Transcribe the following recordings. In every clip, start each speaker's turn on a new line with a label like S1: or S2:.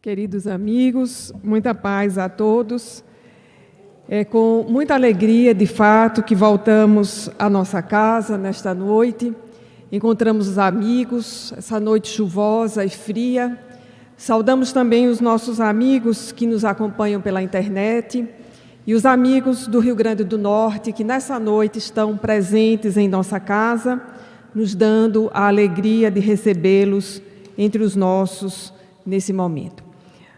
S1: Queridos amigos, muita paz a todos. É com muita alegria, de fato, que voltamos à nossa casa nesta noite. Encontramos os amigos, essa noite chuvosa e fria. Saudamos também os nossos amigos que nos acompanham pela internet e os amigos do Rio Grande do Norte que nessa noite estão presentes em nossa casa, nos dando a alegria de recebê-los entre os nossos nesse momento.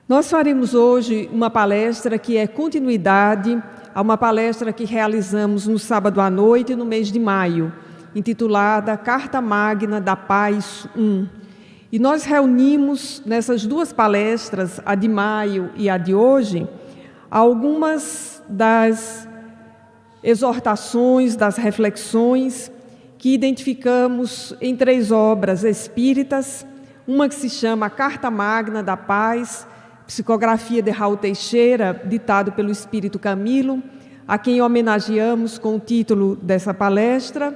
S1: Nós faremos hoje uma palestra que é continuidade a uma palestra que realizamos no sábado à noite, no mês de maio, intitulada Carta Magna da Paz I. E nós reunimos nessas duas palestras, a de maio e a de hoje, algumas das exortações, das reflexões que identificamos em três obras espíritas, uma que se chama Carta Magna da Paz, psicografia de Raul Teixeira, ditado pelo Espírito Camilo, a quem homenageamos com o título dessa palestra,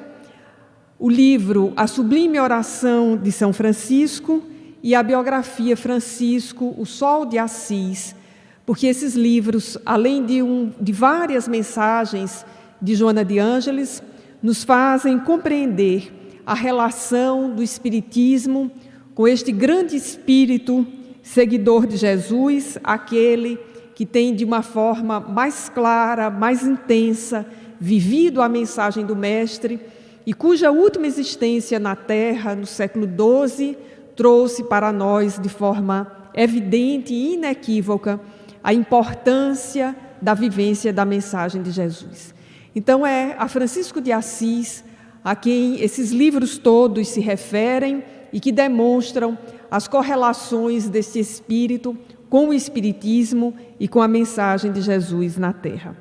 S1: o livro A Sublime Oração de São Francisco e a biografia Francisco, O Sol de Assis, porque esses livros, além de várias mensagens de Joana de Ângeles, nos fazem compreender a relação do Espiritismo com este grande espírito seguidor de Jesus, aquele que tem de uma forma mais clara, mais intensa, vivido a mensagem do Mestre e cuja última existência na Terra, no século XII, trouxe para nós de forma evidente e inequívoca a importância da vivência da mensagem de Jesus. Então é a Francisco de Assis a quem esses livros todos se referem e que demonstram as correlações desse espírito com o espiritismo e com a mensagem de Jesus na Terra.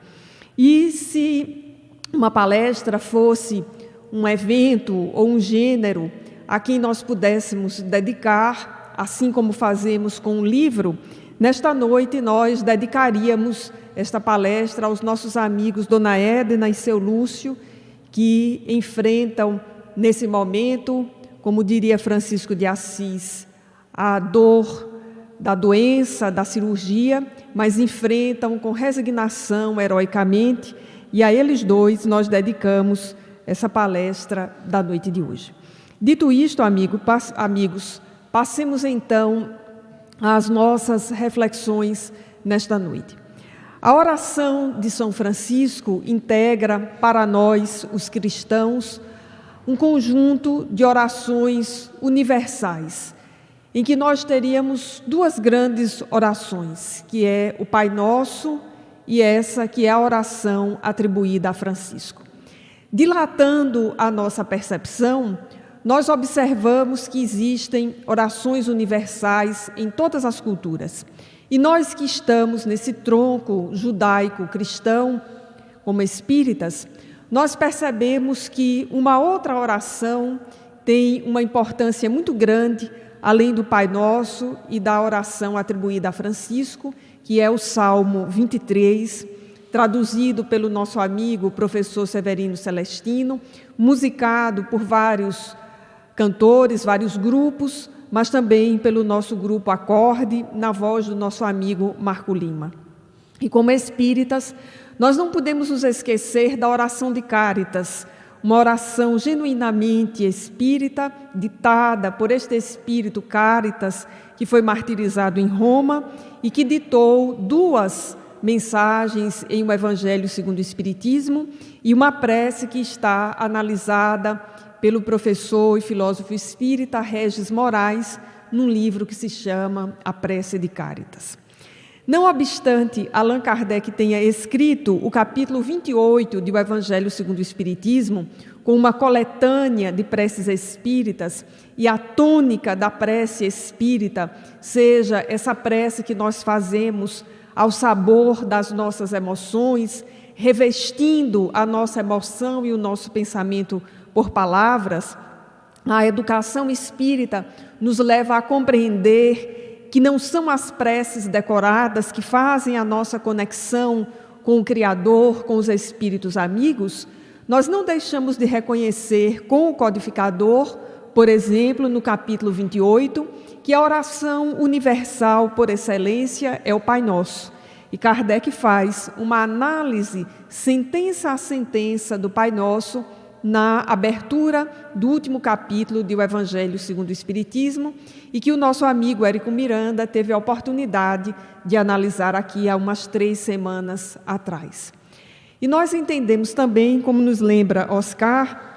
S1: E se uma palestra fosse um evento ou um gênero a quem nós pudéssemos dedicar, assim como fazemos com o livro, nesta noite nós dedicaríamos esta palestra aos nossos amigos Dona Edna e seu Lúcio, que enfrentam nesse momento, como diria Francisco de Assis, a dor da doença, da cirurgia, mas enfrentam com resignação, heroicamente, e a eles dois nós dedicamos essa palestra da noite de hoje. Dito isto, amigos, passemos então às nossas reflexões nesta noite. A oração de São Francisco integra para nós, os cristãos, um conjunto de orações universais, em que nós teríamos duas grandes orações, que é o Pai Nosso e essa que é a oração atribuída a Francisco. Dilatando a nossa percepção, nós observamos que existem orações universais em todas as culturas. E nós que estamos nesse tronco judaico-cristão, como espíritas, nós percebemos que uma outra oração tem uma importância muito grande, além do Pai Nosso e da oração atribuída a Francisco, que é o Salmo 23, traduzido pelo nosso amigo professor Severino Celestino, musicado por vários cantores, vários grupos, mas também pelo nosso grupo Acorde, na voz do nosso amigo Marco Lima. E como espíritas, nós não podemos nos esquecer da oração de Cáritas, uma oração genuinamente espírita, ditada por este espírito Cáritas, que foi martirizado em Roma e que ditou duas mensagens em O Evangelho segundo o Espiritismo e uma prece que está analisada pelo professor e filósofo espírita Regis Moraes, num livro que se chama A Prece de Cáritas. Não obstante Allan Kardec tenha escrito o capítulo 28 de O Evangelho segundo o Espiritismo, com uma coletânea de preces espíritas, e a tônica da prece espírita seja essa prece que nós fazemos ao sabor das nossas emoções, revestindo a nossa emoção e o nosso pensamento por palavras, a educação espírita nos leva a compreender que não são as preces decoradas que fazem a nossa conexão com o Criador, com os espíritos amigos. Nós não deixamos de reconhecer com o codificador por exemplo, no capítulo 28, que a oração universal por excelência é o Pai Nosso. E Kardec faz uma análise, sentença a sentença, do Pai Nosso na abertura do último capítulo do Evangelho segundo o Espiritismo, e que o nosso amigo Érico Miranda teve a oportunidade de analisar aqui há umas 3 semanas atrás. E nós entendemos também, como nos lembra Oscar,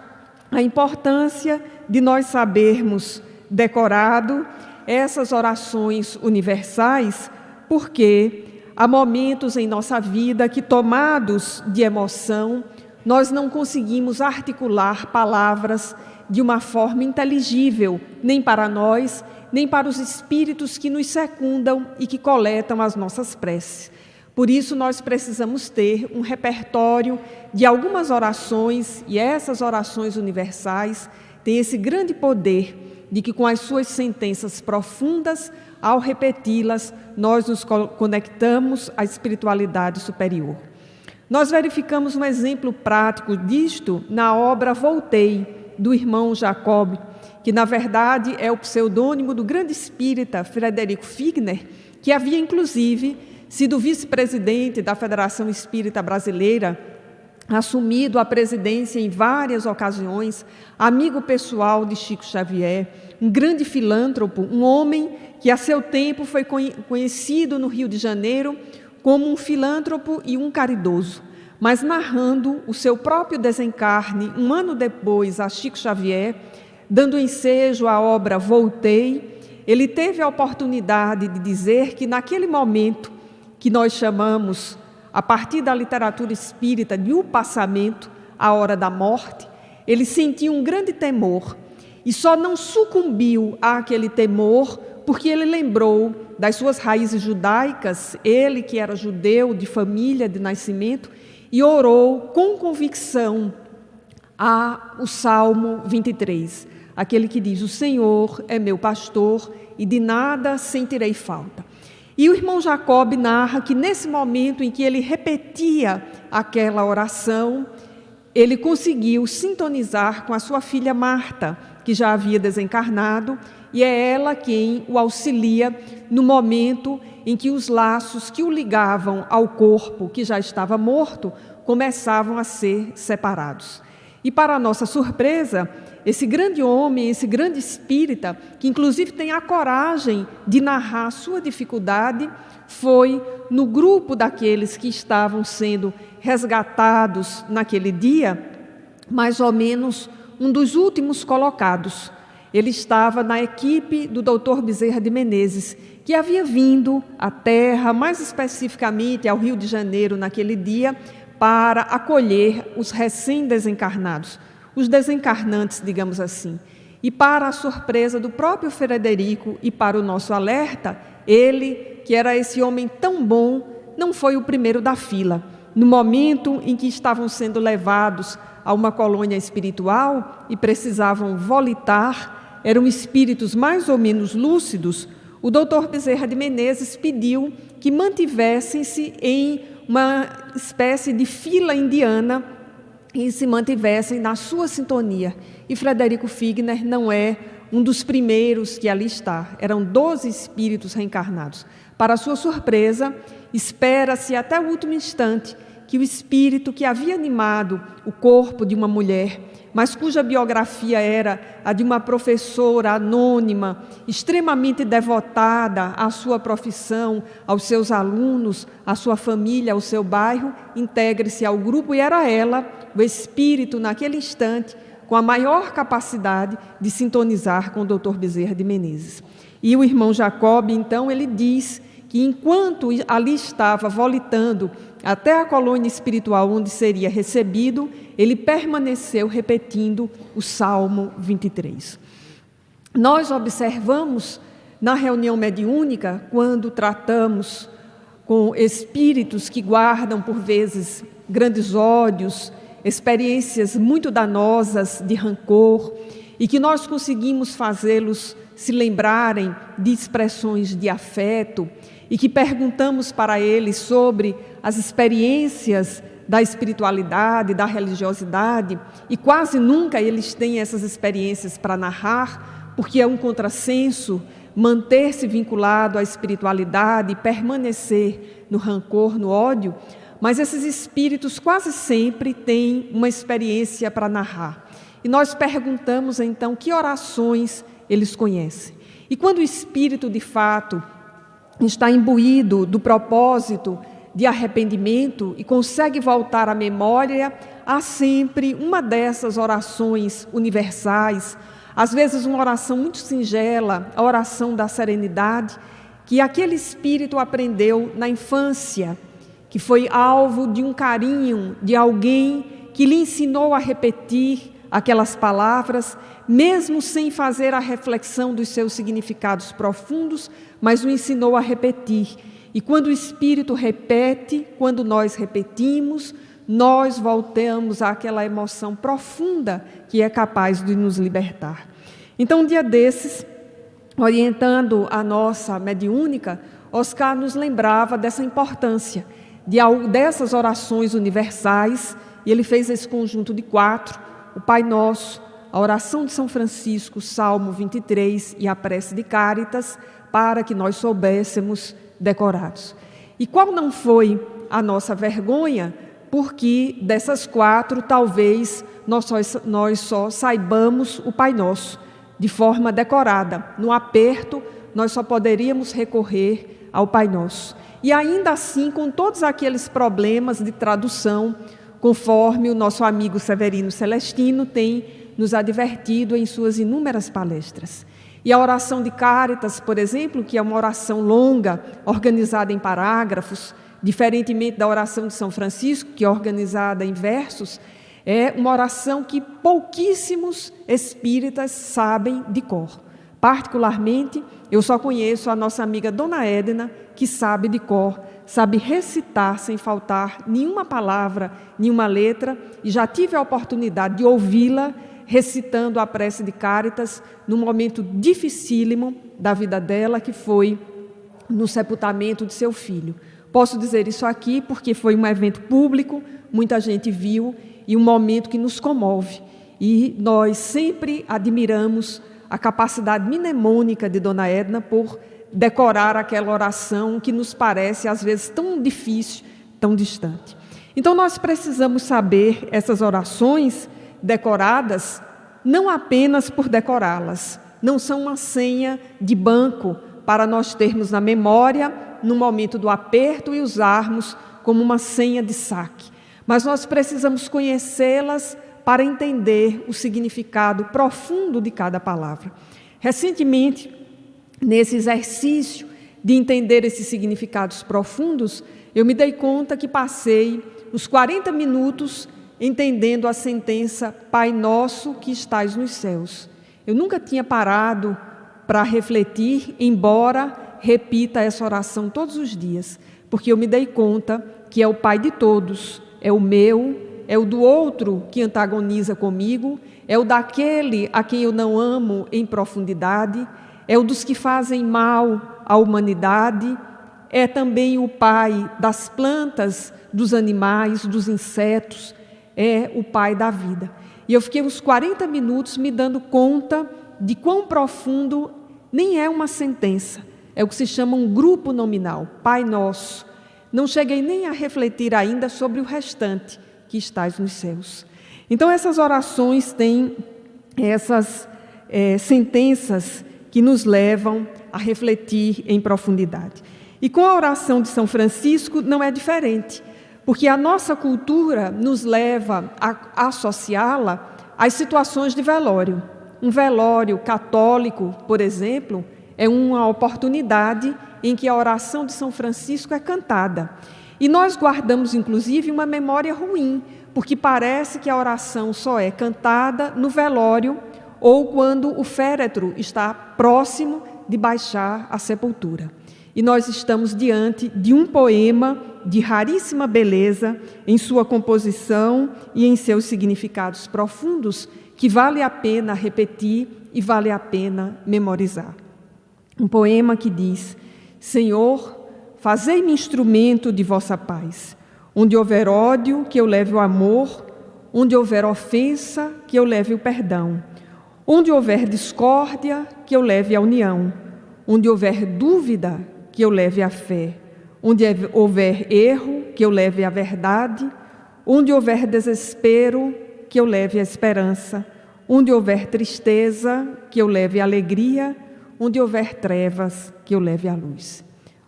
S1: a importância de nós sabermos decorado essas orações universais, porque há momentos em nossa vida que, tomados de emoção, nós não conseguimos articular palavras de uma forma inteligível, nem para nós, nem para os espíritos que nos secundam e que coletam as nossas preces. Por isso, nós precisamos ter um repertório de algumas orações, e essas orações universais têm esse grande poder de que, com as suas sentenças profundas, ao repeti-las, nós nos conectamos à espiritualidade superior. Nós verificamos um exemplo prático disto na obra Voltei, do irmão Jacob, que na verdade é o pseudônimo do grande espírita Frederico Figner, que havia inclusive sido vice-presidente da Federação Espírita Brasileira, assumido a presidência em várias ocasiões, amigo pessoal de Chico Xavier, um grande filântropo, um homem que a seu tempo foi conhecido no Rio de Janeiro como um filântropo e um caridoso, mas narrando o seu próprio desencarne um ano depois a Chico Xavier, dando ensejo à obra Voltei, ele teve a oportunidade de dizer que naquele momento que nós chamamos, a partir da literatura espírita, de o passamento, a hora da morte, ele sentiu um grande temor e só não sucumbiu àquele temor porque ele lembrou das suas raízes judaicas, ele que era judeu de família, de nascimento, e orou com convicção o Salmo 23, aquele que diz: o Senhor é meu pastor e de nada sentirei falta. E o irmão Jacob narra que nesse momento em que ele repetia aquela oração, ele conseguiu sintonizar com a sua filha Marta, que já havia desencarnado, e é ela quem o auxilia no momento em que os laços que o ligavam ao corpo, que já estava morto, começavam a ser separados. E para a nossa surpresa, esse grande homem, esse grande espírita, que inclusive tem a coragem de narrar a sua dificuldade, foi no grupo daqueles que estavam sendo resgatados naquele dia, mais ou menos um dos últimos colocados. Ele estava na equipe do Dr. Bezerra de Menezes, que havia vindo à Terra, mais especificamente ao Rio de Janeiro naquele dia, para acolher os recém-desencarnados, os desencarnantes, digamos assim. E para a surpresa do próprio Frederico e para o nosso alerta, ele, que era esse homem tão bom, não foi o primeiro da fila. No momento em que estavam sendo levados a uma colônia espiritual e precisavam volitar, eram espíritos mais ou menos lúcidos, o Dr. Bezerra de Menezes pediu que mantivessem-se em uma espécie de fila indiana e se mantivessem na sua sintonia. E Frederico Figner não é um dos primeiros que ali está. Eram 12 espíritos reencarnados. Para sua surpresa, espera-se até o último instante que o espírito que havia animado o corpo de uma mulher, mas cuja biografia era a de uma professora anônima, extremamente devotada à sua profissão, aos seus alunos, à sua família, ao seu bairro, integre-se ao grupo, e era ela, o espírito, naquele instante, com a maior capacidade de sintonizar com o Dr. Bezerra de Menezes. E o irmão Jacob, então, ele diz que enquanto ali estava volitando até a colônia espiritual onde seria recebido, ele permaneceu repetindo o Salmo 23. Nós observamos na reunião mediúnica, quando tratamos com espíritos que guardam, por vezes, grandes ódios, experiências muito danosas de rancor, e que nós conseguimos fazê-los se lembrarem de expressões de afeto, e que perguntamos para eles sobre as experiências da espiritualidade, da religiosidade, e quase nunca eles têm essas experiências para narrar, porque é um contrassenso manter-se vinculado à espiritualidade e permanecer no rancor, no ódio, mas esses espíritos quase sempre têm uma experiência para narrar. E nós perguntamos então que orações eles conhecem. E quando o espírito de fato está imbuído do propósito de arrependimento e consegue voltar à memória, há sempre uma dessas orações universais, às vezes uma oração muito singela, a oração da serenidade, que aquele espírito aprendeu na infância, que foi alvo de um carinho de alguém que lhe ensinou a repetir aquelas palavras, mesmo sem fazer a reflexão dos seus significados profundos, mas o ensinou a repetir. E quando o Espírito repete, quando nós repetimos, nós voltamos àquela emoção profunda que é capaz de nos libertar. Então, um dia desses, orientando a nossa mediúnica, Oscar nos lembrava dessa importância, dessas orações universais, e ele fez esse conjunto de 4, o Pai Nosso, a oração de São Francisco, Salmo 23 e a prece de Cáritas, para que nós soubéssemos decorados. E qual não foi a nossa vergonha? Porque dessas 4, talvez nós só saibamos o Pai Nosso de forma decorada. No aperto, nós só poderíamos recorrer ao Pai Nosso. E ainda assim, com todos aqueles problemas de tradução, conforme o nosso amigo Severino Celestino tem nos advertido em suas inúmeras palestras. E a oração de Cáritas, por exemplo, que é uma oração longa, organizada em parágrafos, diferentemente da oração de São Francisco, que é organizada em versos, é uma oração que pouquíssimos espíritas sabem de cor. Particularmente, eu só conheço a nossa amiga Dona Edna, que sabe de cor, sabe recitar sem faltar nenhuma palavra, nenhuma letra, e já tive a oportunidade de ouvi-la recitando a prece de Cáritas num momento dificílimo da vida dela, que foi no sepultamento de seu filho. Posso dizer isso aqui porque foi um evento público, muita gente viu, e um momento que nos comove. E nós sempre admiramos a capacidade mnemônica de Dona Edna por decorar aquela oração que nos parece, às vezes, tão difícil, tão distante. Então, nós precisamos saber essas orações decoradas, não apenas por decorá-las, não são uma senha de banco para nós termos na memória no momento do aperto e usarmos como uma senha de saque, mas nós precisamos conhecê-las para entender o significado profundo de cada palavra. Recentemente, nesse exercício de entender esses significados profundos, eu me dei conta que passei os 40 minutos entendendo a sentença Pai Nosso que estais nos céus. Eu nunca tinha parado para refletir, embora repita essa oração todos os dias, porque eu me dei conta que é o Pai de todos, é o meu, é o do outro que antagoniza comigo, é o daquele a quem eu não amo em profundidade, é o dos que fazem mal à humanidade, é também o Pai das plantas, dos animais, dos insetos, é o Pai da vida. E eu fiquei uns 40 minutos me dando conta de quão profundo nem é uma sentença, é o que se chama um grupo nominal, Pai Nosso. Não cheguei nem a refletir ainda sobre o restante, que estais nos céus. Então, essas orações têm essas sentenças que nos levam a refletir em profundidade. E com a oração de São Francisco não é diferente, porque a nossa cultura nos leva a associá-la às situações de velório. Um velório católico, por exemplo, é uma oportunidade em que a oração de São Francisco é cantada. E nós guardamos, inclusive, uma memória ruim, porque parece que a oração só é cantada no velório ou quando o féretro está próximo de baixar a sepultura. E nós estamos diante de um poema de raríssima beleza em sua composição e em seus significados profundos, que vale a pena repetir e vale a pena memorizar. Um poema que diz: Senhor, fazei-me instrumento de vossa paz, Onde houver ódio, que eu leve o amor. Onde houver ofensa, que eu leve o perdão. Onde houver discórdia, que eu leve a união. Onde houver dúvida, que eu leve a fé. Onde houver erro, que eu leve a verdade. Onde houver desespero, que eu leve a esperança. Onde houver tristeza, que eu leve a alegria. Onde houver trevas, que eu leve a luz.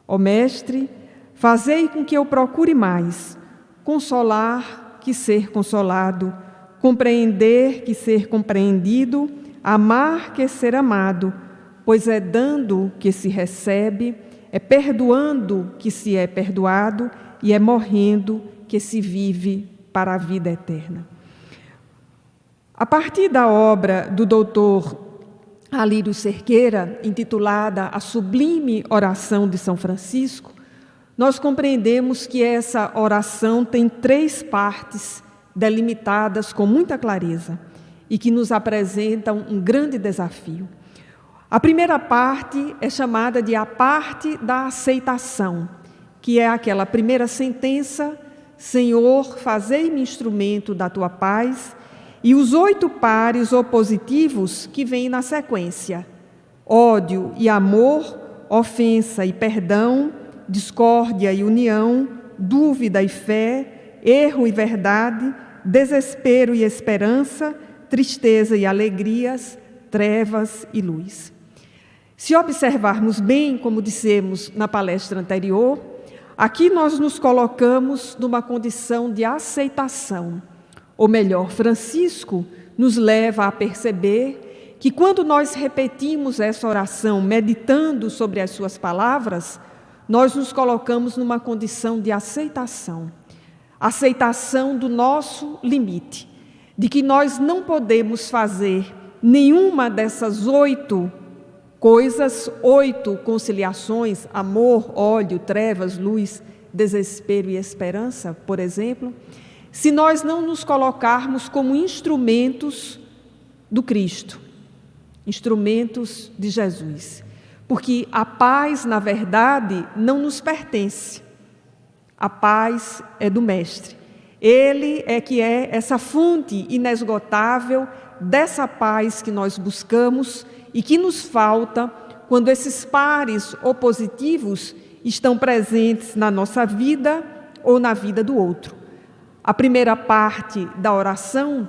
S1: Ó Mestre, fazei com que eu procure mais consolar que ser consolado, compreender que ser compreendido, amar que ser amado, pois é dando que se recebe, é perdoando que se é perdoado e é morrendo que se vive para a vida eterna. A partir da obra do doutor Alírio Cerqueira, intitulada A Sublime Oração de São Francisco, nós compreendemos que essa oração tem 3 partes delimitadas com muita clareza e que nos apresentam um grande desafio. A primeira parte é chamada de a parte da aceitação, que é aquela primeira sentença: Senhor, fazei-me instrumento da tua paz, e os 8 pares opositivos que vêm na sequência: ódio e amor, ofensa e perdão, discórdia e união, dúvida e fé, erro e verdade, desespero e esperança, tristeza e alegrias, trevas e luz. Se observarmos bem, como dissemos na palestra anterior, aqui nós nos colocamos numa condição de aceitação. Ou melhor, Francisco nos leva a perceber que quando nós repetimos essa oração, meditando sobre as suas palavras, nós nos colocamos numa condição de aceitação. Aceitação do nosso limite, de que nós não podemos fazer nenhuma dessas 8 coisas, 8 conciliações, amor, ódio, trevas, luz, desespero e esperança, por exemplo, se nós não nos colocarmos como instrumentos do Cristo, instrumentos de Jesus. Porque a paz, na verdade, não nos pertence. A paz é do Mestre. Ele é que é essa fonte inesgotável dessa paz que nós buscamos e que nos falta quando esses pares opositivos estão presentes na nossa vida ou na vida do outro. A primeira parte da oração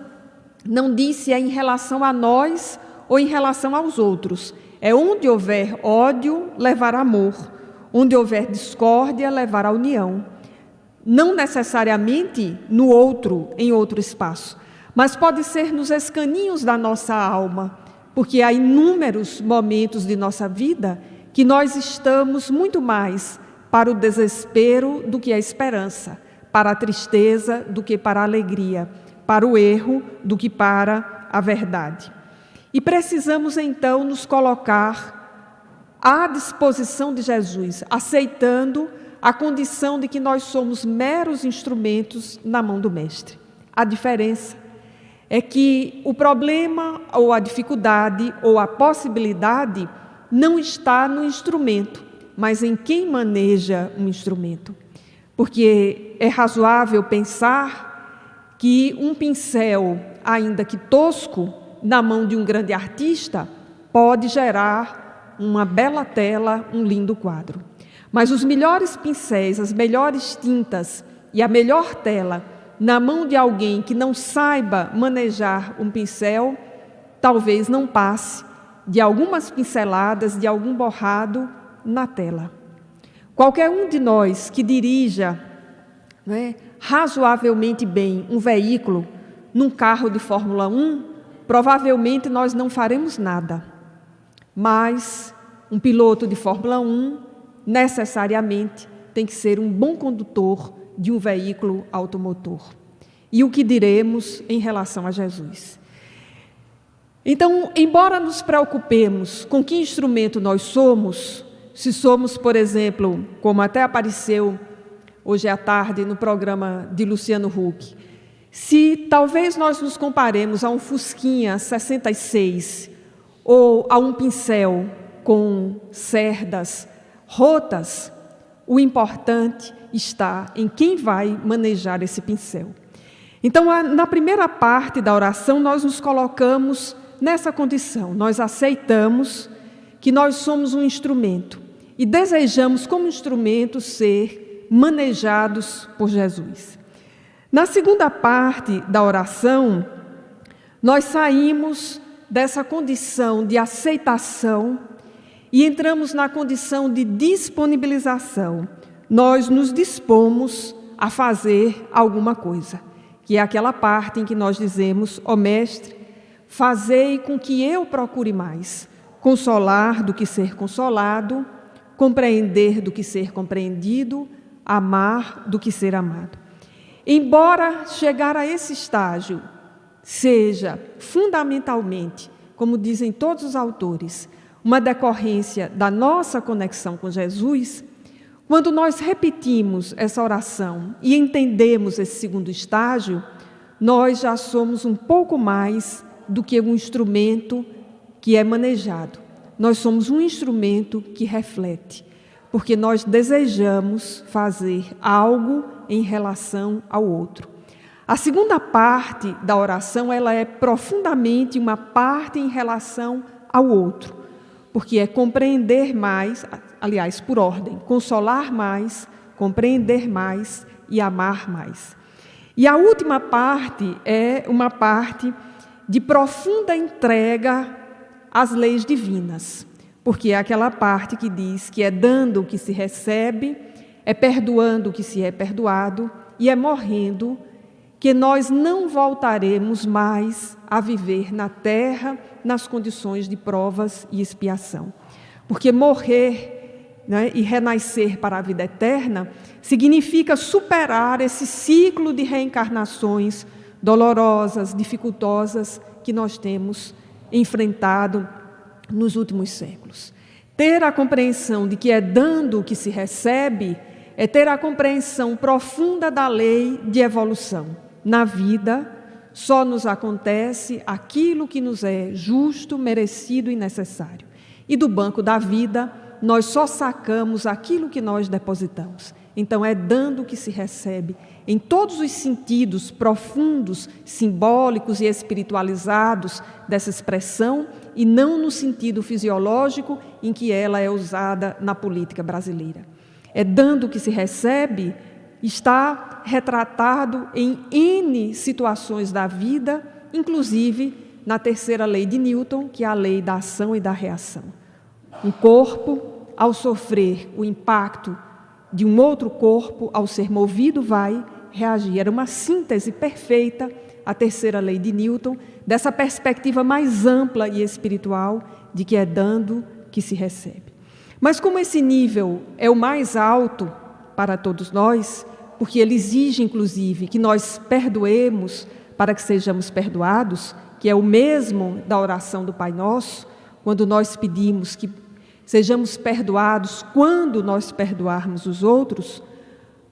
S1: não diz se é em relação a nós ou em relação aos outros. É onde houver ódio, levar amor. Onde houver discórdia, levar a união. Não necessariamente no outro, em outro espaço, mas pode ser nos escaninhos da nossa alma, porque há inúmeros momentos de nossa vida que nós estamos muito mais para o desespero do que a esperança, para a tristeza do que para a alegria, para o erro do que para a verdade. E precisamos então nos colocar à disposição de Jesus, aceitando a condição de que nós somos meros instrumentos na mão do Mestre. A diferença é que o problema ou a dificuldade ou a possibilidade não está no instrumento, mas em quem maneja um instrumento. Porque é razoável pensar que um pincel, ainda que tosco, na mão de um grande artista, pode gerar uma bela tela, um lindo quadro. Mas os melhores pincéis, as melhores tintas e a melhor tela na mão de alguém que não saiba manejar um pincel, talvez não passe de algumas pinceladas, de algum borrado na tela. Qualquer um de nós que dirija, razoavelmente bem um veículo num carro de Fórmula 1, provavelmente nós não faremos nada. Mas um piloto de Fórmula 1 necessariamente tem que ser um bom condutor de um veículo automotor. E o que diremos em relação a Jesus? Então, embora nos preocupemos com que instrumento nós somos, se somos, por exemplo, como até apareceu hoje à tarde no programa de Luciano Huck, se talvez nós nos comparemos a um Fusquinha 66 ou a um pincel com cerdas rotas, o importante está em quem vai manejar esse pincel. Então, na primeira parte da oração, nós nos colocamos nessa condição. Nós aceitamos que nós somos um instrumento e desejamos, como instrumento, ser manejados por Jesus. Na segunda parte da oração, nós saímos dessa condição de aceitação e entramos na condição de disponibilização. Nós nos dispomos a fazer alguma coisa, que é aquela parte em que nós dizemos: ó Mestre, fazei com que eu procure mais, consolar do que ser consolado, compreender do que ser compreendido, amar do que ser amado. Embora chegar a esse estágio seja fundamentalmente, como dizem todos os autores, uma decorrência da nossa conexão com Jesus, quando nós repetimos essa oração e entendemos esse segundo estágio, nós já somos um pouco mais do que um instrumento que é manejado. Nós somos um instrumento que reflete, porque nós desejamos fazer algo em relação ao outro. A segunda parte da oração, ela é profundamente uma parte em relação ao outro, porque é compreender mais, aliás, por ordem, consolar mais, compreender mais e amar mais. E a última parte é uma parte de profunda entrega às leis divinas, porque é aquela parte que diz que é dando o que se recebe, é perdoando o que se é perdoado e é morrendo que nós não voltaremos mais a viver na terra nas condições de provas e expiação. Porque morrer, e renascer para a vida eterna significa superar esse ciclo de reencarnações dolorosas, dificultosas que nós temos enfrentado nos últimos séculos. Ter a compreensão de que é dando o que se recebe é ter a compreensão profunda da lei de evolução. Na vida, só nos acontece aquilo que nos é justo, merecido e necessário. E do banco da vida, nós só sacamos aquilo que nós depositamos. Então, é dando que se recebe, em todos os sentidos profundos, simbólicos e espiritualizados dessa expressão, e não no sentido fisiológico em que ela é usada na política brasileira. É dando que se recebe, está retratado em N situações da vida, inclusive na terceira lei de Newton, que é a lei da ação e da reação. Um corpo, ao sofrer o impacto de um outro corpo, ao ser movido, vai reagir. Era uma síntese perfeita, a terceira lei de Newton, dessa perspectiva mais ampla e espiritual de que é dando que se recebe. Mas como esse nível é o mais alto para todos nós, porque ele exige, inclusive, que nós perdoemos para que sejamos perdoados, que é o mesmo da oração do Pai Nosso, quando nós pedimos que sejamos perdoados quando nós perdoarmos os outros,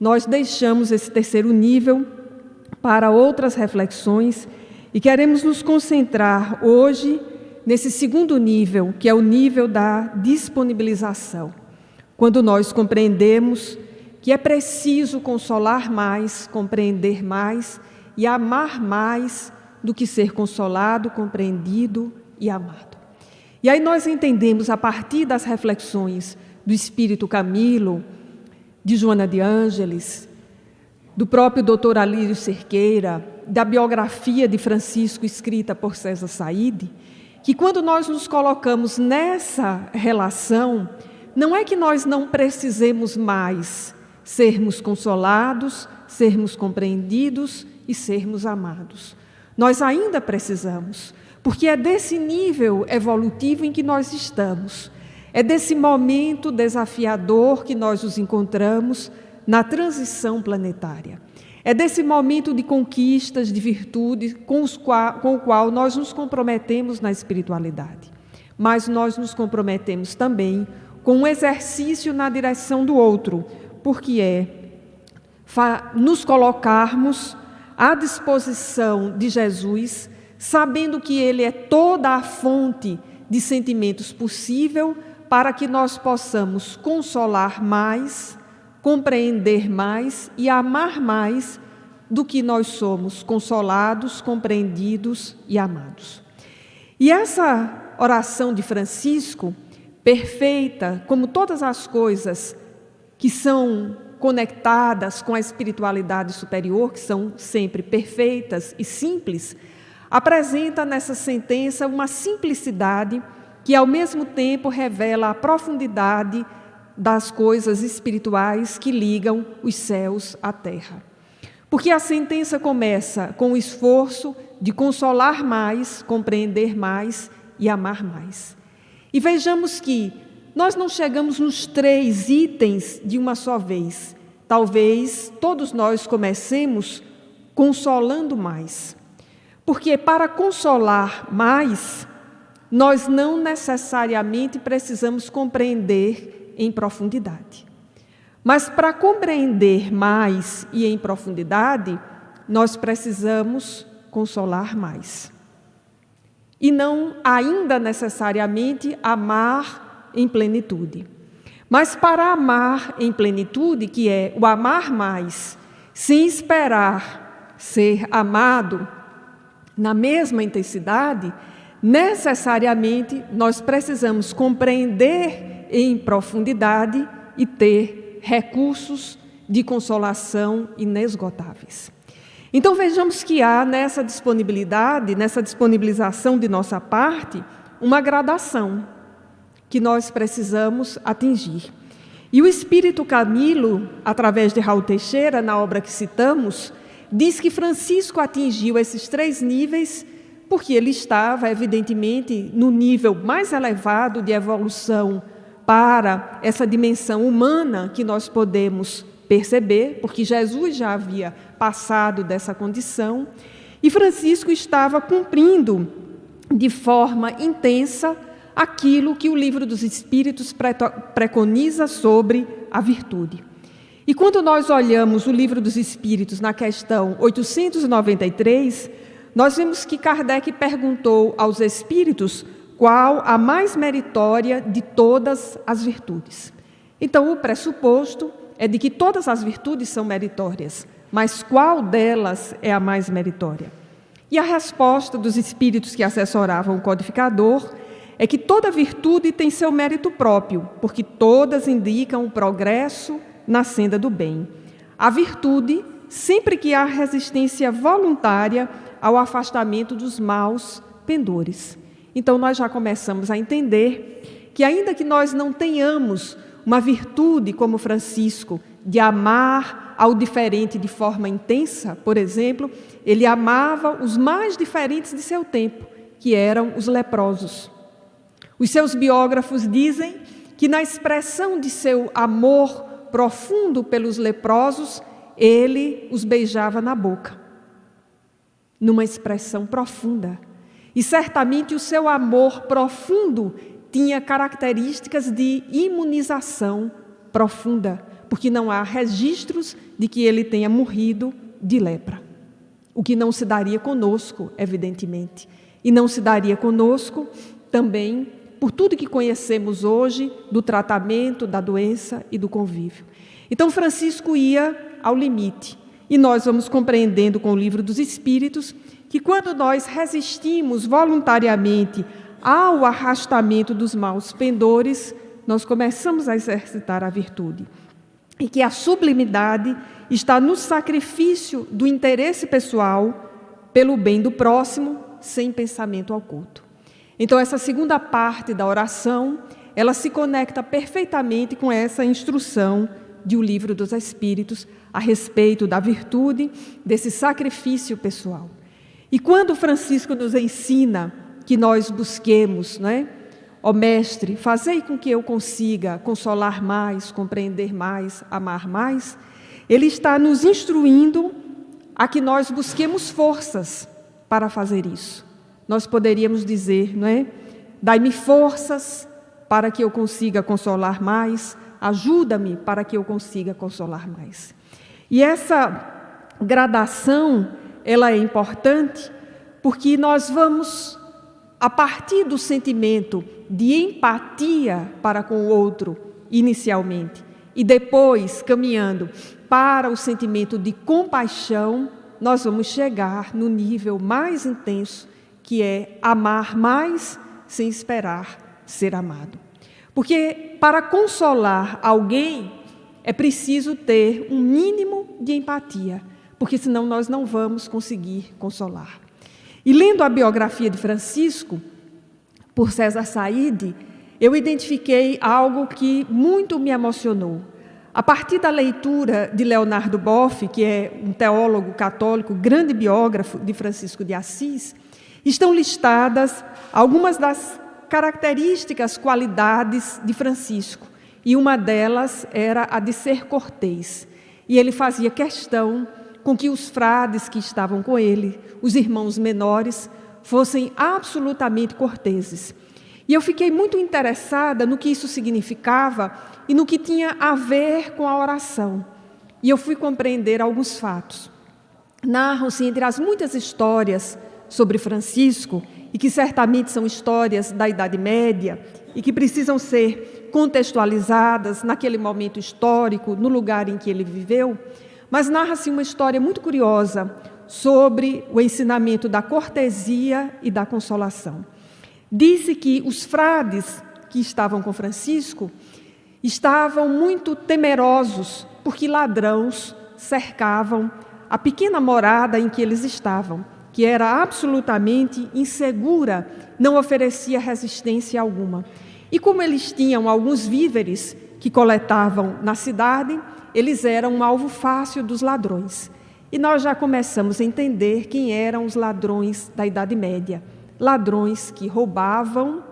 S1: nós deixamos esse terceiro nível para outras reflexões e queremos nos concentrar hoje nesse segundo nível, que é o nível da disponibilização, quando nós compreendemos que é preciso consolar mais, compreender mais e amar mais do que ser consolado, compreendido e amado. E aí nós entendemos, a partir das reflexões do Espírito Camilo, de Joana de Ângeles, do próprio Dr. Alírio Cerqueira, da biografia de Francisco escrita por César Saide, que quando nós nos colocamos nessa relação, não é que nós não precisemos mais sermos consolados, sermos compreendidos e sermos amados. Nós ainda precisamos, porque é desse nível evolutivo em que nós estamos. É desse momento desafiador que nós nos encontramos na transição planetária. É desse momento de conquistas, de virtudes, com o qual nós nos comprometemos na espiritualidade. Mas nós nos comprometemos também com um exercício na direção do outro, porque é nos colocarmos à disposição de Jesus, sabendo que Ele é toda a fonte de sentimentos possível para que nós possamos consolar mais, compreender mais e amar mais do que nós somos consolados, compreendidos e amados. E essa oração de Francisco, perfeita, como todas as coisas que são conectadas com a espiritualidade superior, que são sempre perfeitas e simples, apresenta nessa sentença uma simplicidade que ao mesmo tempo revela a profundidade das coisas espirituais que ligam os céus à terra. Porque a sentença começa com o esforço de consolar mais, compreender mais e amar mais. E vejamos que nós não chegamos nos 3 itens de uma só vez. Talvez todos nós comecemos consolando mais. Porque para consolar mais, nós não necessariamente precisamos compreender em profundidade. Mas para compreender mais e em profundidade, nós precisamos consolar mais. E não ainda necessariamente amar em plenitude. Mas para amar em plenitude, que é o amar mais, sem esperar ser amado na mesma intensidade, necessariamente nós precisamos compreender em profundidade e ter recursos de consolação inesgotáveis. Então vejamos que há nessa disponibilidade, nessa disponibilização de nossa parte, uma gradação que nós precisamos atingir. E o Espírito Camilo, através de Raul Teixeira, na obra que citamos, diz que Francisco atingiu esses 3 níveis porque ele estava, evidentemente, no nível mais elevado de evolução para essa dimensão humana que nós podemos perceber, porque Jesus já havia passado dessa condição, e Francisco estava cumprindo de forma intensa aquilo que o Livro dos Espíritos preconiza sobre a virtude. E quando nós olhamos o Livro dos Espíritos na questão 893, nós vemos que Kardec perguntou aos espíritos qual a mais meritória de todas as virtudes. Então, o pressuposto é de que todas as virtudes são meritórias, mas qual delas é a mais meritória? E a resposta dos espíritos que assessoravam o codificador é que toda virtude tem seu mérito próprio, porque todas indicam o progresso na senda do bem. A virtude, sempre que há resistência voluntária ao afastamento dos maus pendores. Então, nós já começamos a entender que, ainda que nós não tenhamos uma virtude como Francisco, de amar ao diferente de forma intensa, por exemplo, ele amava os mais diferentes de seu tempo, que eram os leprosos. Os seus biógrafos dizem que, na expressão de seu amor profundo pelos leprosos, ele os beijava na boca, numa expressão profunda. E certamente o seu amor profundo tinha características de imunização profunda, porque não há registros de que ele tenha morrido de lepra. O que não se daria conosco, evidentemente. E não se daria conosco também por tudo que conhecemos hoje do tratamento, da doença e do convívio. Então, Francisco ia ao limite. E nós vamos compreendendo com o Livro dos Espíritos que quando nós resistimos voluntariamente ao arrastamento dos maus pendores, nós começamos a exercitar a virtude. E que a sublimidade está no sacrifício do interesse pessoal pelo bem do próximo, sem pensamento oculto. Então, essa segunda parte da oração, ela se conecta perfeitamente com essa instrução de O Livro dos Espíritos a respeito da virtude, desse sacrifício pessoal. E quando Francisco nos ensina que nós busquemos, ó Mestre, fazei com que eu consiga consolar mais, compreender mais, amar mais, ele está nos instruindo a que nós busquemos forças para fazer isso. Nós poderíamos dizer, dai-me forças para que eu consiga consolar mais, ajuda-me para que eu consiga consolar mais. E essa gradação, ela é importante porque nós vamos, a partir do sentimento de empatia para com o outro, inicialmente, e depois, caminhando para o sentimento de compaixão, nós vamos chegar no nível mais intenso, que é amar mais sem esperar ser amado. Porque para consolar alguém, é preciso ter um mínimo de empatia, porque senão nós não vamos conseguir consolar. E lendo a biografia de Francisco, por César Saide, eu identifiquei algo que muito me emocionou. A partir da leitura de Leonardo Boff, que é um teólogo católico, grande biógrafo de Francisco de Assis, estão listadas algumas das características, qualidades de Francisco. E uma delas era a de ser cortês. E ele fazia questão com que os frades que estavam com ele, os irmãos menores, fossem absolutamente corteses. E eu fiquei muito interessada no que isso significava e no que tinha a ver com a oração. E eu fui compreender alguns fatos. Narram-se entre as muitas histórias sobre Francisco, e que certamente são histórias da Idade Média, e que precisam ser contextualizadas naquele momento histórico, no lugar em que ele viveu, mas narra-se uma história muito curiosa sobre o ensinamento da cortesia e da consolação. Disse que os frades que estavam com Francisco estavam muito temerosos, porque ladrões cercavam a pequena morada em que eles estavam, que era absolutamente insegura, não oferecia resistência alguma. E como eles tinham alguns víveres que coletavam na cidade, eles eram um alvo fácil dos ladrões. E nós já começamos a entender quem eram os ladrões da Idade Média. Ladrões que roubavam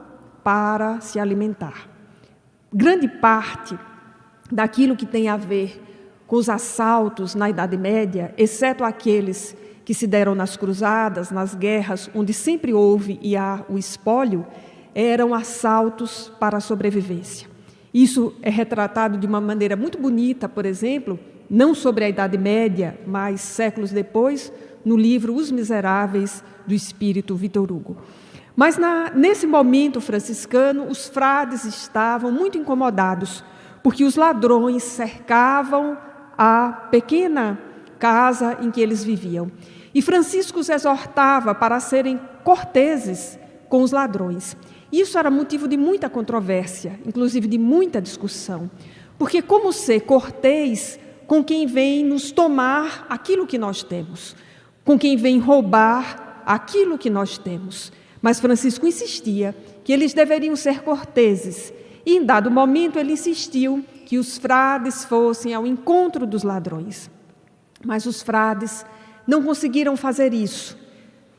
S1: para se alimentar. Grande parte daquilo que tem a ver com os assaltos na Idade Média, exceto aqueles que se deram nas cruzadas, nas guerras, onde sempre houve e há o espólio, eram assaltos para a sobrevivência. Isso é retratado de uma maneira muito bonita, por exemplo, não sobre a Idade Média, mas séculos depois, no livro Os Miseráveis, do espírito Victor Hugo. Mas nesse momento franciscano, os frades estavam muito incomodados, porque os ladrões cercavam a pequena casa em que eles viviam. E Francisco os exortava para serem corteses com os ladrões. Isso era motivo de muita controvérsia, inclusive de muita discussão. Porque como ser cortês com quem vem nos tomar aquilo que nós temos, com quem vem roubar aquilo que nós temos? Mas Francisco insistia que eles deveriam ser corteses. E em dado momento ele insistiu que os frades fossem ao encontro dos ladrões. Mas os frades não conseguiram fazer isso.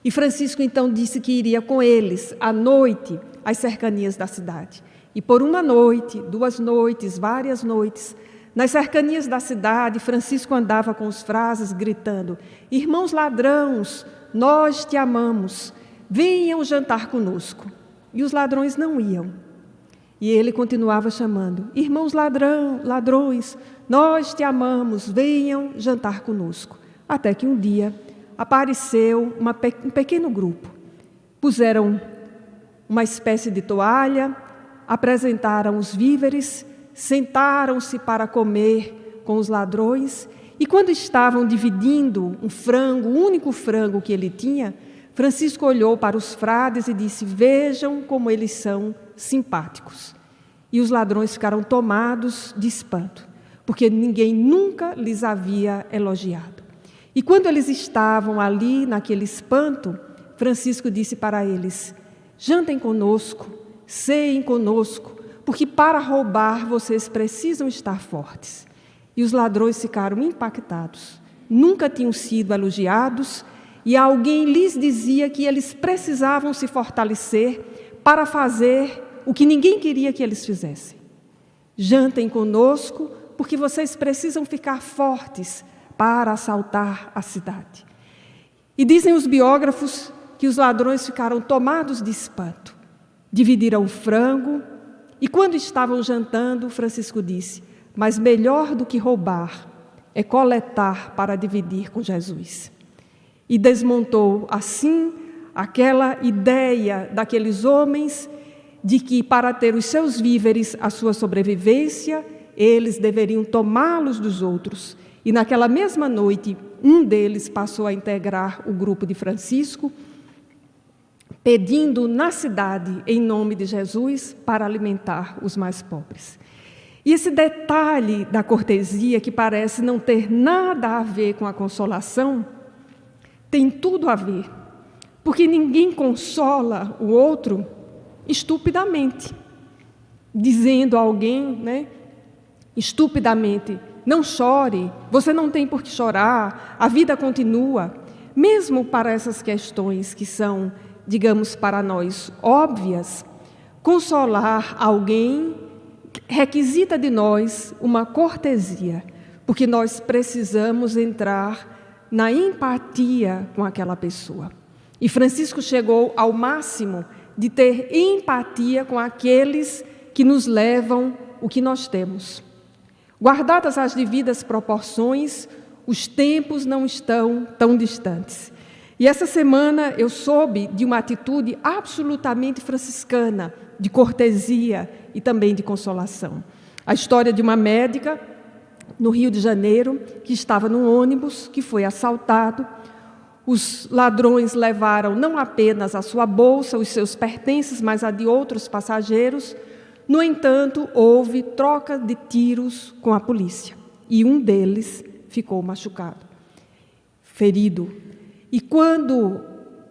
S1: E Francisco então disse que iria com eles à noite às cercanias da cidade. E por uma noite, 2 noites, várias noites, nas cercanias da cidade, Francisco andava com os frades gritando: irmãos ladrões, nós te amamos, venham jantar conosco. E os ladrões não iam. E ele continuava chamando: irmãos ladrões, nós te amamos, venham jantar conosco. Até que um dia apareceu um pequeno grupo. Puseram uma espécie de toalha, apresentaram os víveres, sentaram-se para comer com os ladrões, e quando estavam dividindo um frango, o único frango que ele tinha, Francisco olhou para os frades e disse: vejam como eles são simpáticos. E os ladrões ficaram tomados de espanto, porque ninguém nunca lhes havia elogiado. E quando eles estavam ali, naquele espanto, Francisco disse para eles: jantem conosco, ceiem conosco, porque para roubar vocês precisam estar fortes. E os ladrões ficaram impactados. Nunca tinham sido elogiados, e alguém lhes dizia que eles precisavam se fortalecer para fazer o que ninguém queria que eles fizessem. Jantem conosco, porque vocês precisam ficar fortes para assaltar a cidade. E dizem os biógrafos que os ladrões ficaram tomados de espanto. Dividiram o frango, e quando estavam jantando, Francisco disse: mas melhor do que roubar é coletar para dividir com Jesus. E desmontou assim aquela ideia daqueles homens de que para ter os seus víveres, a sua sobrevivência, eles deveriam tomá-los dos outros. E naquela mesma noite, um deles passou a integrar o grupo de Francisco, pedindo na cidade, em nome de Jesus, para alimentar os mais pobres. E esse detalhe da cortesia, que parece não ter nada a ver com a consolação, tem tudo a ver, porque ninguém consola o outro estupidamente, dizendo a alguém, estupidamente, não chore, você não tem por que chorar, a vida continua. Mesmo para essas questões que são, digamos, para nós óbvias, consolar alguém requisita de nós uma cortesia, porque nós precisamos entrar na empatia com aquela pessoa. E Francisco chegou ao máximo de ter empatia com aqueles que nos levam o que nós temos. Guardadas as devidas proporções, os tempos não estão tão distantes. E essa semana eu soube de uma atitude absolutamente franciscana, de cortesia e também de consolação. A história de uma médica no Rio de Janeiro, que estava num ônibus, que foi assaltado. Os ladrões levaram não apenas a sua bolsa, os seus pertences, mas a de outros passageiros. No entanto, houve troca de tiros com a polícia e um deles ficou machucado, ferido. E quando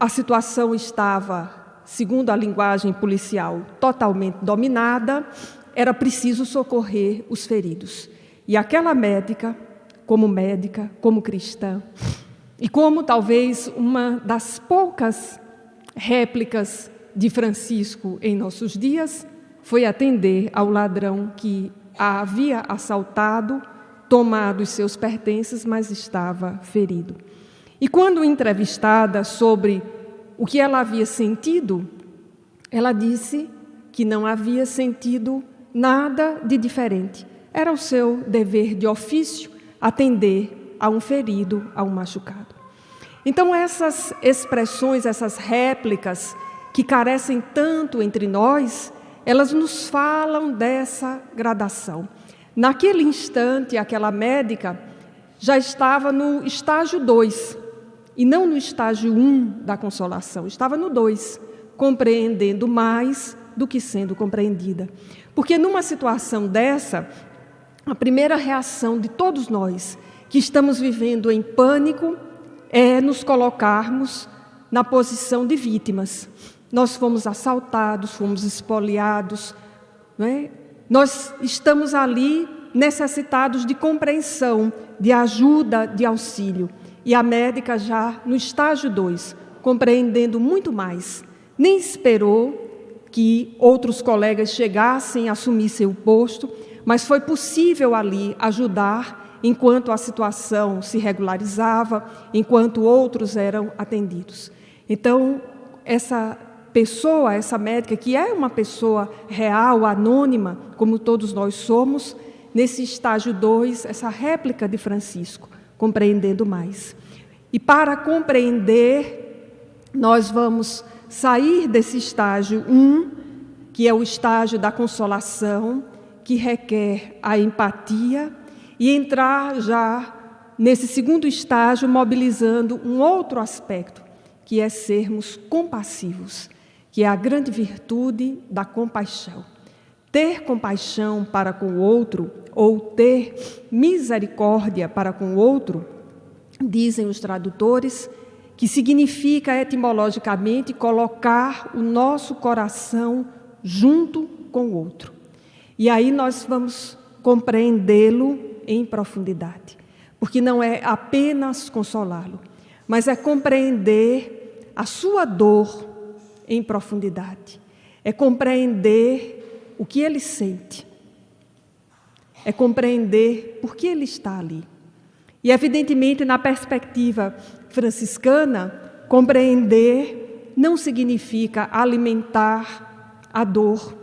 S1: a situação estava, segundo a linguagem policial, totalmente dominada, era preciso socorrer os feridos. E aquela médica, como cristã, e como talvez uma das poucas réplicas de Francisco em nossos dias, foi atender ao ladrão que a havia assaltado, tomado os seus pertences, mas estava ferido. E quando entrevistada sobre o que ela havia sentido, ela disse que não havia sentido nada de diferente. Era o seu dever de ofício atender a um ferido, a um machucado. Então, essas expressões, essas réplicas que carecem tanto entre nós, elas nos falam dessa gradação. Naquele instante, aquela médica já estava no estágio 2, e não no estágio 1 da consolação, estava no 2, compreendendo mais do que sendo compreendida. Porque numa situação dessa, a primeira reação de todos nós que estamos vivendo em pânico é nos colocarmos na posição de vítimas. Nós fomos assaltados, fomos espoliados, Nós estamos ali necessitados de compreensão, de ajuda, de auxílio. E a médica já no estágio 2, compreendendo muito mais, nem esperou que outros colegas chegassem a assumir seu posto, mas foi possível ali ajudar enquanto a situação se regularizava, enquanto outros eram atendidos. Então, essa pessoa, essa médica, que é uma pessoa real, anônima, como todos nós somos, nesse estágio 2, essa réplica de Francisco, compreendendo mais. E para compreender, nós vamos sair desse estágio 1, que é o estágio da consolação, que requer a empatia, e entrar já nesse segundo estágio, mobilizando um outro aspecto, que é sermos compassivos, que é a grande virtude da compaixão. Ter compaixão para com o outro, ou ter misericórdia para com o outro, dizem os tradutores, que significa etimologicamente colocar o nosso coração junto com o outro. E aí nós vamos compreendê-lo em profundidade, porque não é apenas consolá-lo, mas é compreender a sua dor em profundidade, é compreender o que ele sente, é compreender por que ele está ali. E, evidentemente, na perspectiva franciscana, compreender não significa alimentar a dor,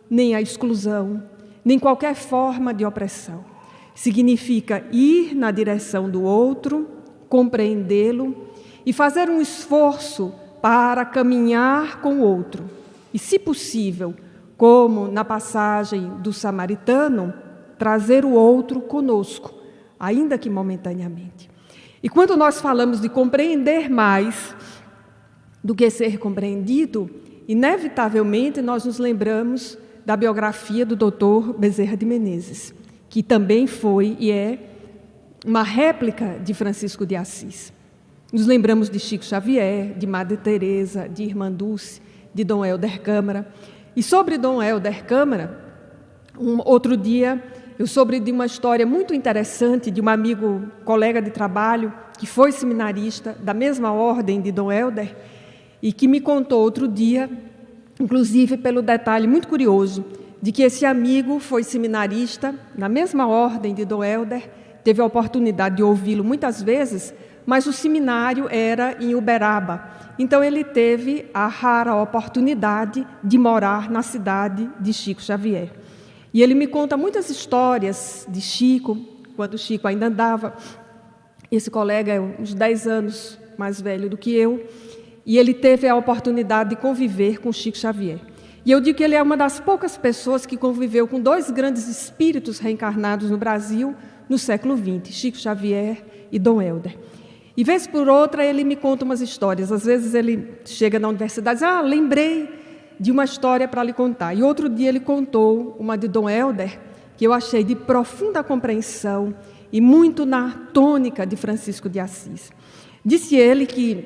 S1: nem a exclusão, nem qualquer forma de opressão. Significa ir na direção do outro, compreendê-lo e fazer um esforço para caminhar com o outro. E, se possível, como na passagem do samaritano, trazer o outro conosco, ainda que momentaneamente. E quando nós falamos de compreender mais do que ser compreendido, inevitavelmente nós nos lembramos da biografia do Dr. Bezerra de Menezes, que também foi e é uma réplica de Francisco de Assis. Nos lembramos de Chico Xavier, de Madre Teresa, de Irmã Dulce, de Dom Helder Câmara. E sobre Dom Helder Câmara, outro dia, eu soube de uma história muito interessante de um amigo, colega de trabalho, que foi seminarista da mesma ordem de Dom Helder, e que me contou outro dia, inclusive pelo detalhe muito curioso, de que esse amigo foi seminarista na mesma ordem de Dom Helder, teve a oportunidade de ouvi-lo muitas vezes, mas o seminário era em Uberaba. Então ele teve a rara oportunidade de morar na cidade de Chico Xavier. E ele me conta muitas histórias de Chico, quando Chico ainda andava. Esse colega é uns 10 anos mais velho do que eu, e ele teve a oportunidade de conviver com Chico Xavier. E eu digo que ele é uma das poucas pessoas que conviveu com dois grandes espíritos reencarnados no Brasil no século XX, Chico Xavier e Dom Helder. E vez por outra ele me conta umas histórias. Às vezes ele chega na universidade e diz, lembrei de uma história para lhe contar. E outro dia ele contou uma de Dom Helder, que eu achei de profunda compreensão e muito na tônica de Francisco de Assis. Disse ele que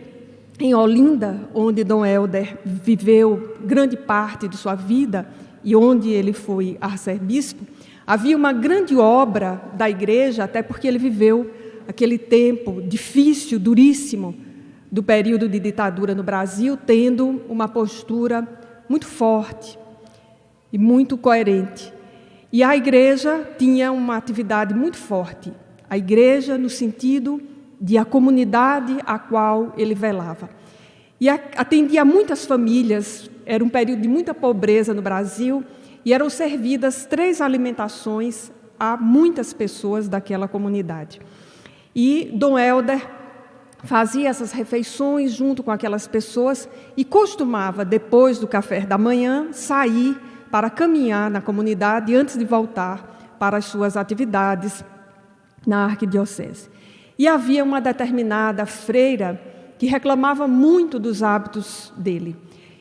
S1: em Olinda, onde Dom Helder viveu grande parte de sua vida e onde ele foi arcebispo, havia uma grande obra da igreja, até porque ele viveu aquele tempo difícil, duríssimo, do período de ditadura no Brasil, tendo uma postura muito forte e muito coerente. E a igreja tinha uma atividade muito forte. A igreja no sentido de a comunidade a qual ele velava. E atendia muitas famílias, era um período de muita pobreza no Brasil, e eram servidas 3 alimentações a muitas pessoas daquela comunidade. E Dom Helder fazia essas refeições junto com aquelas pessoas e costumava, depois do café da manhã, sair para caminhar na comunidade antes de voltar para as suas atividades na arquidiocese. E havia uma determinada freira que reclamava muito dos hábitos dele.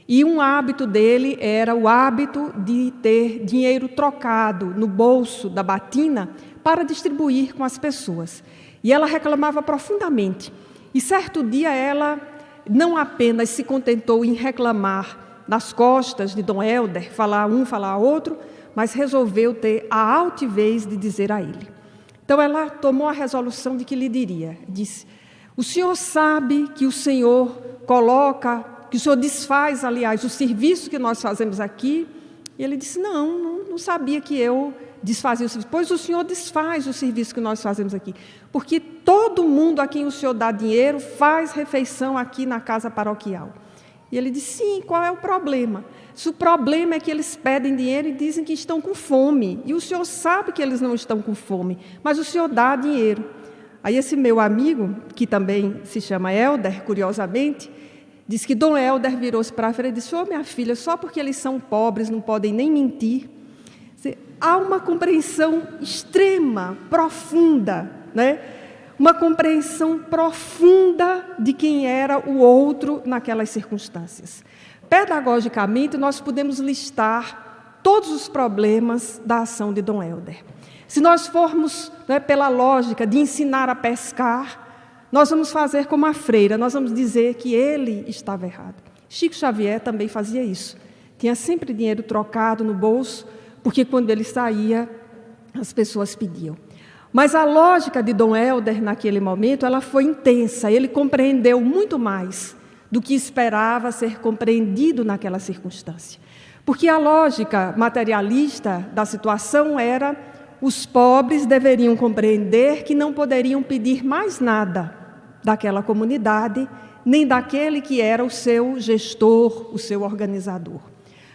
S1: E um hábito dele era o hábito de ter dinheiro trocado no bolso da batina para distribuir com as pessoas. E ela reclamava profundamente. E certo dia ela não apenas se contentou em reclamar nas costas de Dom Helder, falar outro, mas resolveu ter a altivez de dizer a ele. Então ela tomou a resolução de que lhe diria, disse, o senhor sabe que o senhor coloca, que o senhor desfaz, aliás, o serviço que nós fazemos aqui? E ele disse, não sabia que eu desfazia o serviço. Pois o senhor desfaz o serviço que nós fazemos aqui, porque todo mundo a quem o senhor dá dinheiro faz refeição aqui na casa paroquial. E ele disse, sim, qual é o problema? O problema é que eles pedem dinheiro e dizem que estão com fome. E o senhor sabe que eles não estão com fome, mas o senhor dá dinheiro. Aí esse meu amigo, que também se chama Helder, curiosamente, disse que Dom Helder virou-se para a filha e disse, minha filha, só porque eles são pobres, não podem nem mentir. Há uma compreensão extrema, profunda, né? Uma compreensão profunda de quem era o outro naquelas circunstâncias. Pedagogicamente, nós podemos listar todos os problemas da ação de Dom Helder. Se nós formos, pela lógica de ensinar a pescar, nós vamos fazer como a freira, nós vamos dizer que ele estava errado. Chico Xavier também fazia isso. Tinha sempre dinheiro trocado no bolso, porque quando ele saía, as pessoas pediam. Mas a lógica de Dom Helder, naquele momento, ela foi intensa. Ele compreendeu muito mais do que esperava ser compreendido naquela circunstância. Porque a lógica materialista da situação era os pobres deveriam compreender que não poderiam pedir mais nada daquela comunidade, nem daquele que era o seu gestor, o seu organizador.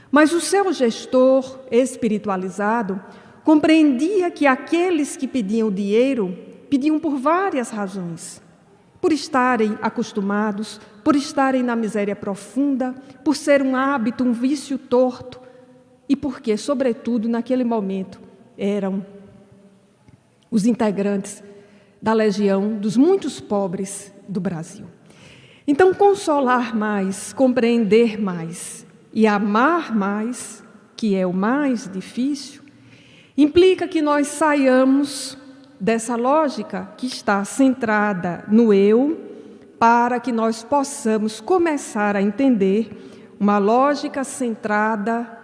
S1: Mas o seu gestor espiritualizado compreendia que aqueles que pediam dinheiro, pediam por várias razões. Por estarem acostumados, por estarem na miséria profunda, por ser um hábito, um vício torto, e porque, sobretudo, naquele momento, eram os integrantes da legião dos muitos pobres do Brasil. Então, consolar mais, compreender mais e amar mais, que é o mais difícil, implica que nós saiamos dessa lógica que está centrada no eu, para que nós possamos começar a entender uma lógica centrada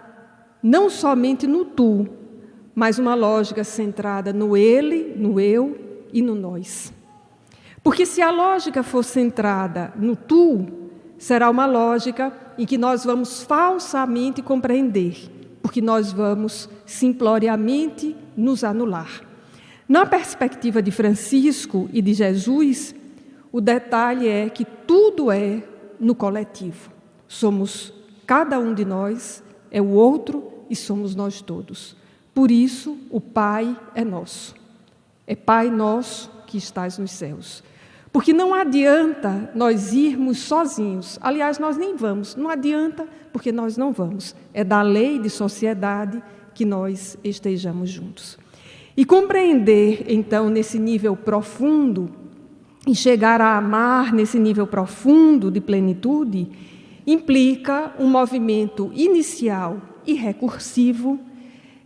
S1: não somente no tu, mas uma lógica centrada no ele, no eu e no nós. Porque se a lógica for centrada no tu, será uma lógica em que nós vamos falsamente compreender, porque nós vamos simploriamente nos anular. Na perspectiva de Francisco e de Jesus, o detalhe é que tudo é no coletivo. Somos, cada um de nós é o outro e somos nós todos. Por isso, o Pai é nosso. É Pai nosso que estás nos céus. Porque não adianta nós irmos sozinhos. Aliás, nós nem vamos. Não adianta, porque nós não vamos. É da lei de sociedade que nós estejamos juntos. E compreender, então, nesse nível profundo, e chegar a amar nesse nível profundo de plenitude, implica um movimento inicial e recursivo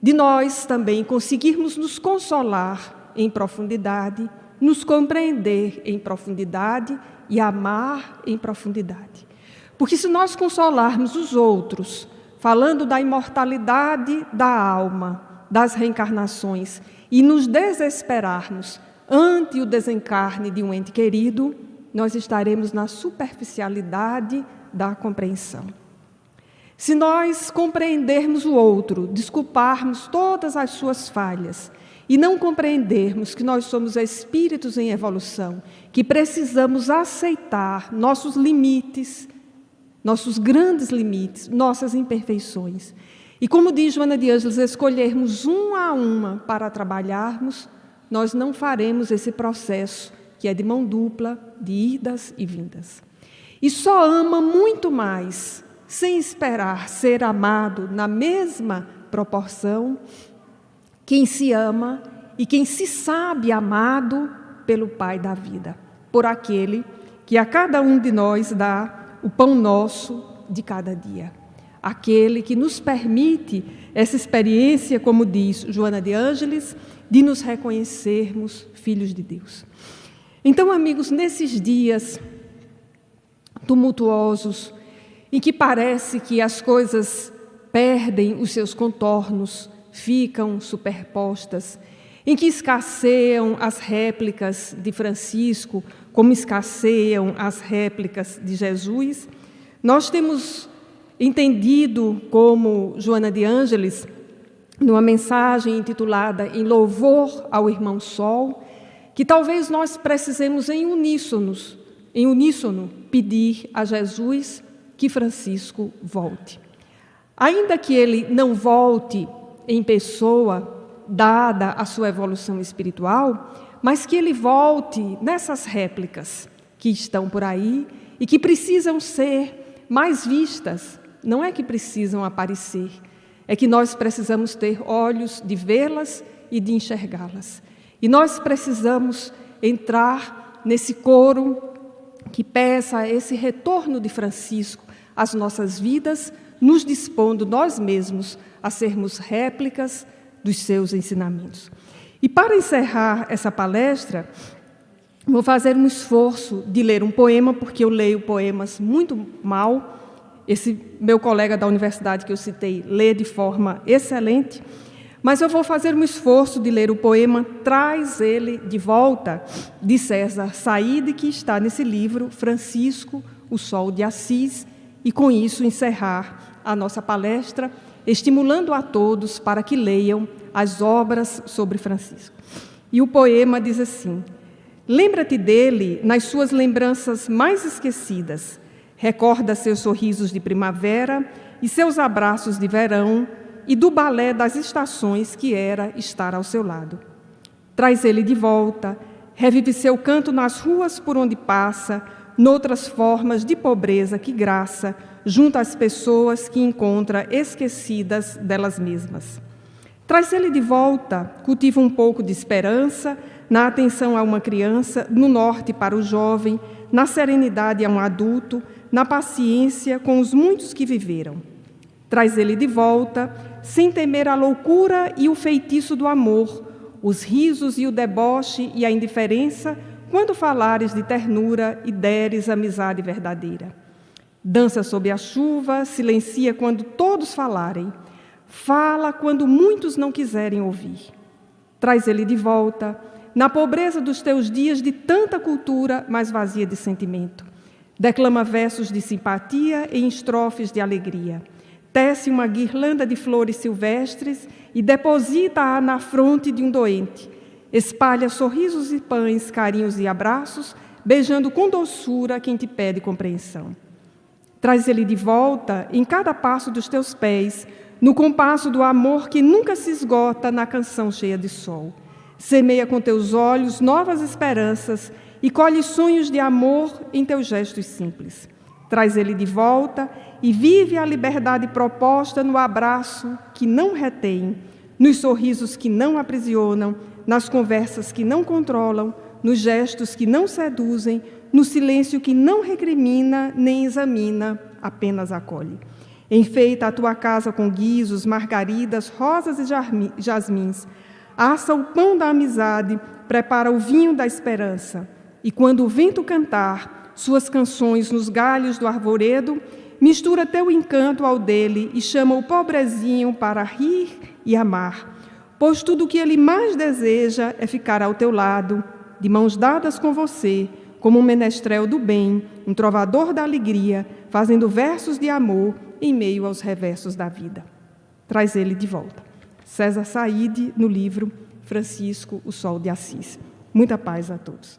S1: de nós também conseguirmos nos consolar em profundidade, nos compreender em profundidade e amar em profundidade. Porque se nós consolarmos os outros, falando da imortalidade da alma, das reencarnações, e nos desesperarmos ante o desencarne de um ente querido, nós estaremos na superficialidade da compreensão. Se nós compreendermos o outro, desculparmos todas as suas falhas e não compreendermos que nós somos espíritos em evolução, que precisamos aceitar nossos limites, nossos grandes limites, nossas imperfeições, e como diz Joana de Ângeles, escolhermos uma a uma para trabalharmos, nós não faremos esse processo que é de mão dupla, de idas e vindas. E só ama muito mais, sem esperar ser amado na mesma proporção, quem se ama e quem se sabe amado pelo Pai da vida, por aquele que a cada um de nós dá o pão nosso de cada dia. Aquele que nos permite essa experiência, como diz Joana de Ângeles, de nos reconhecermos filhos de Deus. Então, amigos, nesses dias tumultuosos, em que parece que as coisas perdem os seus contornos, ficam superpostas, em que escasseiam as réplicas de Francisco, como escasseiam as réplicas de Jesus, nós temos entendido, como Joana de Ângeles, numa mensagem intitulada Em Louvor ao Irmão Sol, que talvez nós precisemos em uníssono pedir a Jesus que Francisco volte. Ainda que ele não volte em pessoa, dada a sua evolução espiritual, mas que ele volte nessas réplicas que estão por aí e que precisam ser mais vistas. Não é que precisam aparecer, é que nós precisamos ter olhos de vê-las e de enxergá-las. E nós precisamos entrar nesse coro que peça esse retorno de Francisco às nossas vidas, nos dispondo nós mesmos a sermos réplicas dos seus ensinamentos. E para encerrar essa palestra, vou fazer um esforço de ler um poema, porque eu leio poemas muito mal. Esse meu colega da universidade que eu citei lê de forma excelente, mas eu vou fazer um esforço de ler o poema Traz Ele de Volta, de César Saide, que está nesse livro, Francisco, o Sol de Assis, e com isso encerrar a nossa palestra, estimulando a todos para que leiam as obras sobre Francisco. E o poema diz assim: lembra-te dele nas suas lembranças mais esquecidas, recorda seus sorrisos de primavera e seus abraços de verão e do balé das estações que era estar ao seu lado. Traz ele de volta, revive seu canto nas ruas por onde passa, noutras formas de pobreza que graça, junto às pessoas que encontra esquecidas delas mesmas. Traz ele de volta, cultiva um pouco de esperança, na atenção a uma criança, no norte para o jovem, na serenidade a um adulto, na paciência com os muitos que viveram. Traz ele de volta, sem temer a loucura e o feitiço do amor, os risos e o deboche e a indiferença, quando falares de ternura e deres amizade verdadeira. Dança sob a chuva, silencia quando todos falarem, fala quando muitos não quiserem ouvir. Traz ele de volta, na pobreza dos teus dias de tanta cultura, mas vazia de sentimento. Declama versos de simpatia em estrofes de alegria. Tece uma guirlanda de flores silvestres e deposita-a na fronte de um doente. Espalha sorrisos e pães, carinhos e abraços, beijando com doçura quem te pede compreensão. Traz ele de volta em cada passo dos teus pés, no compasso do amor que nunca se esgota na canção cheia de sol. Semeia com teus olhos novas esperanças e colhe sonhos de amor em teus gestos simples. Traz ele de volta e vive a liberdade proposta no abraço que não retém, nos sorrisos que não aprisionam, nas conversas que não controlam, nos gestos que não seduzem, no silêncio que não recrimina nem examina, apenas acolhe. Enfeita a tua casa com guizos, margaridas, rosas e jasmins. Assa o pão da amizade, prepara o vinho da esperança. E quando o vento cantar suas canções nos galhos do arvoredo, mistura teu encanto ao dele e chama o pobrezinho para rir e amar. Pois tudo o que ele mais deseja é ficar ao teu lado, de mãos dadas com você, como um menestrel do bem, um trovador da alegria, fazendo versos de amor em meio aos reversos da vida. Traz ele de volta. César Saide, no livro Francisco, o Sol de Assis. Muita paz a todos.